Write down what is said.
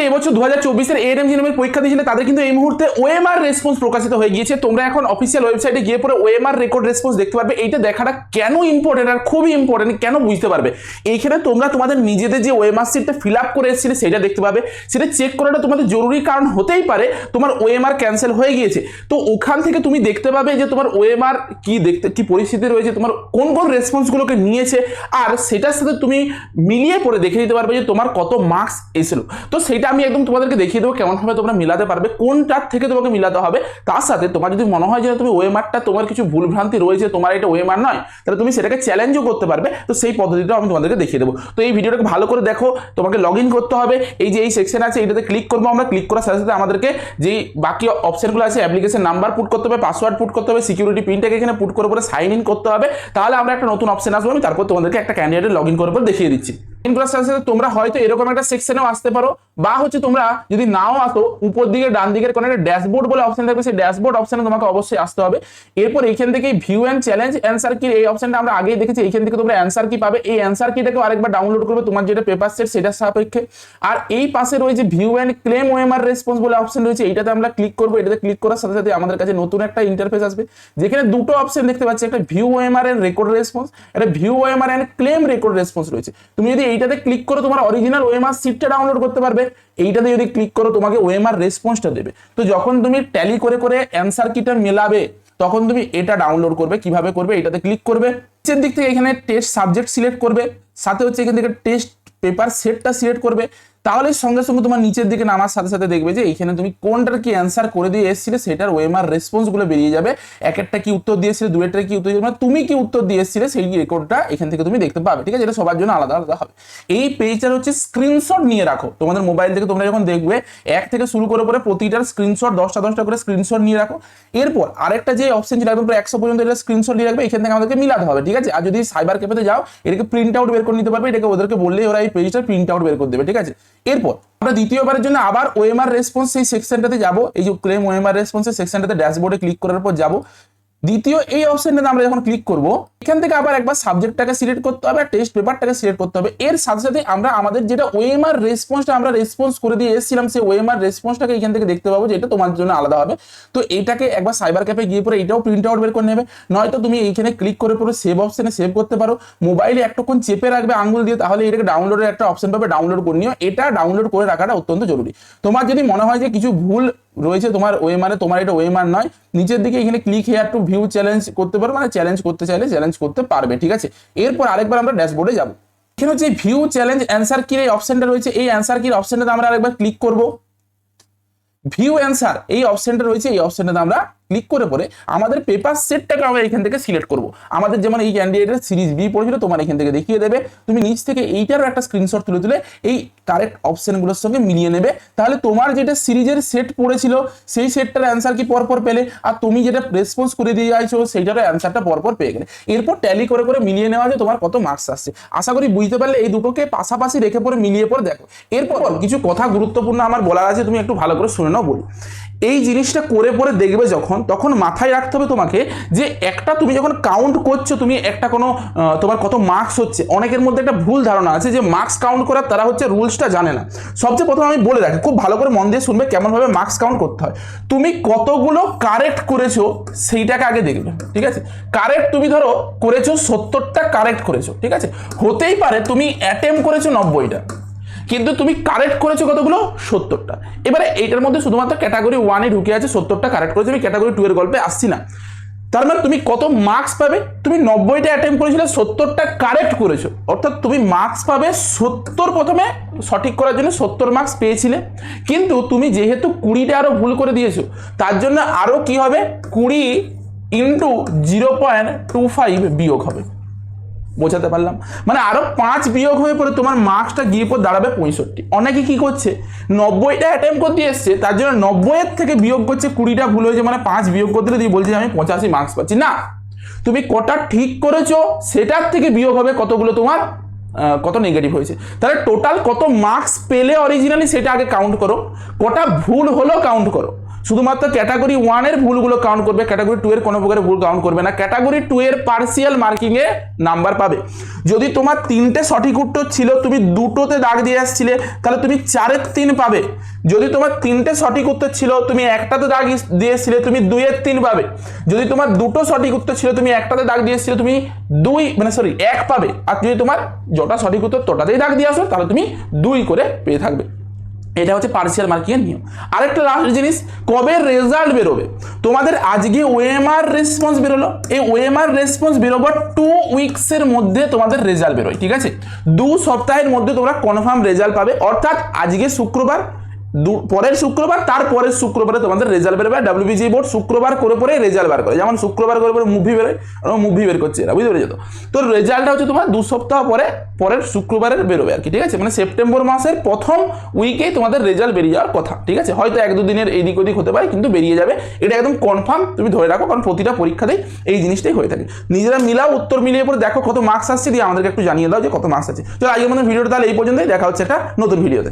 এবছর 2024 ANM GNM এর পরীক্ষা দিয়েছিলে তাদের কিন্তু এই মুহূর্তে ওএমআর রেসপন্স প্রকাশিত হয়ে গিয়েছে। তোমরা এখন অফিসিয়াল ওয়েবসাইটে গিয়ে পরে ওএমআর রেকর্ড রেসপন্স দেখতে পারবে। এইটা দেখাটা কেন ইম্পর্টেন্ট আর খুবই ইম্পর্টেন্ট কেন বুঝতে পারবে। এইখানে তোমরা তোমাদের নিজেদের যে ওএমআর সিটটা ফিল আপ করে এসেছিলে সেটা দেখতে পাবে, সেটা চেক করাটা তোমাদের জরুরি, কারণ হতেই পারে তোমার ওএমআর ক্যান্সেল হয়ে গিয়েছে। তো ওখান থেকে তুমি দেখতে পাবে যে তোমার ওএমআর কি পরিস্থিতি রয়েছে, তোমার কোন কোন রেসপন্সগুলোকে নিয়েছে, আর সেটার সাথে তুমি মিলিয়ে পরে দেখে নিতে পারবে যে তোমার কত মার্কস এসেছিল। তো সেটা আমি একদম তোমাদেরকে দেখিয়ে দেবো কেমনভাবে তোমরা মিলাতে পারবে, কোনটার থেকে তোমাকে মিলাতে হবে। তার সাথে তোমার যদি মনে হয় যে তুমি ওএমআরটা তোমার কিছু ভুলভ্রান্তি রয়েছে, তোমার এটা ওএমআর নয়, তাহলে তুমি সেটাকে চ্যালেঞ্জও করতে পারবে। তো সেই পদ্ধতিটাও আমি তোমাদেরকে দেখিয়ে দেবো। তো এই ভিডিওটাকে ভালো করে দেখো। তোমাকে লগ ইন করতে হবে, এই যে এই সেকশন আছে এইটাতে ক্লিক করবো আমরা। ক্লিক করার সাথে সাথে আমাদেরকে যেই বাকি অপশনগুলো আছে, অ্যাপ্লিকেশন নাম্বার পুট করতে হবে, পাসওয়ার্ড পুট করতে হবে, সিকিউরিটি পিনটাকে এখানে পুট করে পরে সাইন ইন করতে হবে। তাহলে আমরা একটা নতুন অপশন আসবো, আমি তারপর তোমাদেরকে একটা ক্যান্ডিডেট লগ ইন করার পর দেখিয়ে দিচ্ছি। তোমরা হয়তো এরকম একটা সেকশনেও আসতে পারো, বা হচ্ছে তোমরা যদি নাও আসো, উপর দিকে ডান দিকের কোণে একটা ড্যাশবোর্ড বলে অপশন থাকবে, সেই ড্যাশবোর্ড অপশনে তোমাকে অবশ্যই আসতে হবে। এরপর এইখান থেকে ভিউ অ্যান্ড চ্যালেঞ্জ অ্যান্সার কি এই অপশনটা আমরা আগেই দেখেছি, এইখান থেকে তোমরা অ্যান্সার কি পাবে। এই অ্যান্সার কিটাকে আরেকবার ডাউনলোড করবে তোমার যেটা পেপার সেট সেটার সাপেক্ষে। আর এই পাশে রয়েছে view and claim OMR response বলে অপশন রয়েছে, এইটাতে আমরা ক্লিক করবো। এটাতে ক্লিক করার সাথে সাথে আমাদের কাছে নতুন একটা ইন্টারফেস আসবে, যেখানে দুটো অপশন দেখতে পাচ্ছি, একটা view OMR and record response, একটা view OMR and claim record response রয়েছে। তুমি যদি এইটাতে ক্লিক করো তোমার অরিজিনাল ওএমআর সিটটা ডাউনলোড করতে পারবে, এইটাতে যদি ক্লিক করো তোমাকে ওএমআর রেসপন্সটা দেবে। তো যখন তুমি ট্যালি করে করে অ্যান্সার কিটা মেলাবে তখন তুমি এটা ডাউনলোড করবে। কিভাবে করবে, এটাতে ক্লিক করবে, নিচের দিক থেকে এখানে টেস্ট সাবজেক্ট সিলেক্ট করবে, সাথে হচ্ছে এখান থেকে টেস্ট পেপার সেটটা সিলেক্ট করবে। তাহলে সঙ্গে সঙ্গে তোমার নিচের দিকে নামার সাথে সাথে দেখবে যে এইখানে তুমি কোনটার কি অ্যান্সার করে দিয়ে এসেছিলে সেটার ওএমআর রেসপন্স গুলো বেরিয়ে যাবে। এক একটা কি উত্তর দিয়েছিলে, দুইটার কি উত্তর দিয়েছিলে, তুমি কি উত্তর দিয়ে এসেছিলে সেই রেকর্ডটা এখান থেকে তুমি দেখতে পাবে। ঠিক আছে, এটা সবার জন্য আলাদা আলাদা হবে। এই পেজটার হচ্ছে স্ক্রিনশট নিয়ে রাখো তোমাদের মোবাইল থেকে। তোমরা যখন দেখবে এক থেকে শুরু করে পরে প্রতিটার স্ক্রিনশট 10টা করে স্ক্রিনশট নিয়ে রাখো। এরপর আরেকটা যে অপশন ছিল একদম 100 পর্যন্ত, এটা স্ক্রিনশট নিয়ে রাখবে। এখান থেকে আমাদেরকে মিলাতে হবে। ঠিক আছে, আর যদি সাইবার ক্যাফেতে যাও এটাকে প্রিন্ট আউট বের করে নিতে পারবে। এটাকে ওদেরকে বললেই ওরা এই পেজটা প্রিন্ট আউট বের করে দেবে। ঠিক আছে, এরপর আমরা দ্বিতীয়বারের জন্য আবার ওএমআর রেসপন্স সেই সেকশনটাতে যাব। এই যে ক্লেম ওএমআর রেসপন্সের সেকশনটাতে ড্যাশবোর্ডে ক্লিক করার পর যাব। দ্বিতীয় এই অপশনটাতে আমরা যখন ক্লিক করব, এখান থেকে আবার একবার সাবজেক্টটাকে সিলেক্ট করতে হবে আর টেস্ট পেপারটাকে সিলেক্ট করতে হবে। এর সাথে সাথে আমরা আমাদের যেটা ওএমআর রেসপন্সটা আমরা রেসপন্স করে দিয়ে এসেছিলাম, সেই ওএমআর রেসপন্সটাকে এখান থেকে দেখতে পাবো যে এটা তোমার জন্য আলাদা হবে। তো এইটাকে একবার সাইবার ক্যাফে গিয়ে পরে এটাও প্রিন্ট আউট বের করে নেবে, নয়তো তুমি এইখানে ক্লিক করে পরে সেভ অপশনে সেভ করতে পারো। মোবাইলে একটুক্ষণ চেপে রাখবে আঙ্গুল দিয়ে, তাহলে এটাকে ডাউনলোডের একটা অপশন পাবে, ডাউনলোড করে নিও। এটা ডাউনলোড করে রাখাটা অত্যন্ত জরুরি। তোমার যদি মনে হয় যে কিছু ভুল রয়েছে তোমার ওএমআরে, তোমার এটা ওএমআর নয়, নিচের দিকে এখানে click here two view challenge করতে পারো, মানে চ্যালেঞ্জ করতে চাইলে চ্যালেঞ্জ করতে পারবে। ঠিক আছে, এরপর আরেকবার আমরা ড্যাশবোর্ডে যাব। এখানে হচ্ছে ভিউ চ্যালেঞ্জ অ্যান্সার কির এই অপশনটা রয়েছে, এই অ্যান্সার কির অপশনটাতে আমরা আরেকবার ক্লিক করব। ভিউ অ্যান্সার এই অপশনটা রয়েছে, এই অপশনটাতে আমরা ক্লিক করে পরে আমাদের পেপার সেটটাকে আমরা এখান থেকে সিলেক্ট করব। আমাদের যেমন এই ক্যান্ডিডেটের সিরিজ বি পড়েছিল, তোমার এখান থেকে দেখিয়ে দেবে। তুমি নিচ থেকে এইটারও একটা স্ক্রিনশট তুলে তুলে এই কারেক্ট অপশনগুলোর সঙ্গে মিলিয়ে নেবে। তাহলে তোমার যেটা সিরিজের সেট পড়েছিল সেই সেটটার অ্যান্সার কি পরপর পেলে, আর তুমি যেটা রেসপন্স করে দিয়ে যাইছো সেইটারও অ্যান্সারটা পরপর পেয়ে গেলে। এরপর ট্যালি করে করে মিলিয়ে নেওয়া যে তোমার কত মার্কস আসছে। আশা করি বুঝতে পারলে। এই দুটোকে পাশাপাশি রেখে পরে মিলিয়ে পরে দেখো। এরপর কিছু কথা গুরুত্বপূর্ণ আমার বলার আছে, তুমি একটু ভালো করে শুনে নাও বলি। এই জিনিসটা করে পরে দেখবে যখন, তখন মাথায় রাখতে হবে তোমাকে যে একটা তুমি যখন কাউন্ট করছো, তুমি একটা কোনো তোমার কত মার্কস হচ্ছে। অনেকের মধ্যে একটা ভুল ধারণা আছে যে মার্কস কাউন্ট করার তারা হচ্ছে রুলসটা জানে না। সবচেয়ে প্রথমে আমি বলে রাখি, খুব ভালো করে মন দিয়ে শুনবে কেমনভাবে মার্কস কাউন্ট করতে হয়। তুমি কতগুলো কারেক্ট করেছো সেইটাকে আগে দেখবে। ঠিক আছে, কারেক্ট তুমি ধরো করেছো 70টা কারেক্ট করেছো। ঠিক আছে, হতেই পারে তুমি অ্যাটেম্প করেছো 90টা, কিন্তু তুমি কারেক্ট করেছো কতগুলো 70টা। এবারে এইটার মধ্যে শুধুমাত্র ক্যাটাগরি 1-এ ঢুকে আছে 70টা কারেক্ট করেছো, আমি ক্যাটাগরি 2 এর গল্পে আসছি না। তার মানে তুমি কত মার্কস পাবে, তুমি 90টা অ্যাটেম্প করেছিলে, 70টা কারেক্ট করেছো, অর্থাৎ তুমি মার্কস পাবে 70। প্রথমে সঠিক করার জন্য 70 মার্কস পেয়েছিলে, কিন্তু তুমি যেহেতু 20টা আরো ভুল করে দিয়েছো, তার জন্য আরো কি হবে, 20 ইন্টু 0.25 বিয়োগ হবে। বোঝাতে পারলাম? মানে আরো 5 বিয়োগ হয়ে পরে তোমার মার্কসটা গিয়ে পর দাঁড়াবে 65। অনেকে কি করছে, 90টা অ্যাটেম্প করতে এসছে, তার জন্য 90-এর থেকে বিয়োগ করছে, 20টা ভুল হয়েছে, মানে 5 বিয়োগ করতে দিয়ে বলছে আমি 85 মার্কস পাচ্ছি। না, তুমি কটা ঠিক করেছো সেটার থেকে বিয়োগ হবে কতগুলো তোমার কত নেগেটিভ হয়েছে। তাহলে টোটাল কত মার্কস পেলে অরিজিনালি সেটা আগে কাউন্ট করো, কটা ভুল হলো কাউন্ট করো। শুধুমাত্র ক্যাটাগরি 1 এর ভুলগুলো কাউন্ট করবে, ক্যাটাগরি 2 এর কোনো প্রকারের ভুল কাউন্ট করবে না। ক্যাটাগরি 2 এর পার্সিয়াল মার্কিং এ নাম্বার পাবে। যদি তোমার 3টে সঠিক উত্তর ছিল, তুমি 2টোতে দাগ দিয়ে আসছিলে, তাহলে তুমি 4-এর 3 পাবে। যদি তোমার 3টে সঠিক উত্তর ছিল, তুমি একটাতে দাগ দিয়েছিলে, তুমি 2-এর 3 পাবে। যদি তোমার 2টো সঠিক উত্তর ছিল, তুমি একটাতে দাগ দিয়েছিলে, তুমি 1 পাবে। আর যদি তোমার যটা সঠিক উত্তর তোটাতেই দাগ দিয়ে আসো, তাহলে তুমি 2 করে পেয়ে থাকবে। এটা হচ্ছে পার্সিয়াল মার্কিং এর নিয়ম। আরেকটা লাস্ট জিনিস, কবে রেজাল্ট বেরোবে? তোমাদের আজকে ওএমআর রেসপন্স বেরোলো, এই ওএমআর রেসপন্স বেরোবার 2 উইকসের মধ্যে তোমাদের রেজাল্ট বেরোয়, ঠিক আছে? 2 সপ্তাহের মধ্যে তোমরা কনফার্ম রেজাল্ট পাবে। অর্থাৎ আজকে শুক্রবার, পরের শুক্রবার, তারপরের শুক্রবারে তোমাদের রেজাল্ট বেরোবে। ডাব্লিউবিজি বোর্ড শুক্রবার করে রেজাল্ট বার করে, যেমন শুক্রবার করে মুভি বেরোয়, মুভি বের করছে এরা, বুঝতে পেরেছো? তো রেজাল্টটা হচ্ছে তোমার 2 সপ্তাহ পরের শুক্রবারের বেরোবে আর কি, ঠিক আছে? মানে সেপ্টেম্বর মাসের প্রথম উইকেই তোমাদের রেজাল্ট বেরিয়ে যাওয়ার কথা, ঠিক আছে? হয়তো 1-2 দিনের এদিক ওদিক হতে পারে, কিন্তু বেরিয়ে যাবে, এটা একদম কনফার্ম, তুমি ধরে রাখো। কারণ প্রতিটা পরীক্ষাতেই এই জিনিসটাই হয়ে থাকে। নিজেরা মিলাও, উত্তর মিলিয়ে পরে দেখো কত মার্কস আসছে, দিয়ে আমাদেরকে একটু জানিয়ে দাও যে কত মার্কস আছে। চলো আজকের মতো ভিডিওটা তাহলে এই পর্যন্তই, দেখা হচ্ছে একটা নতুন ভিডিওতে।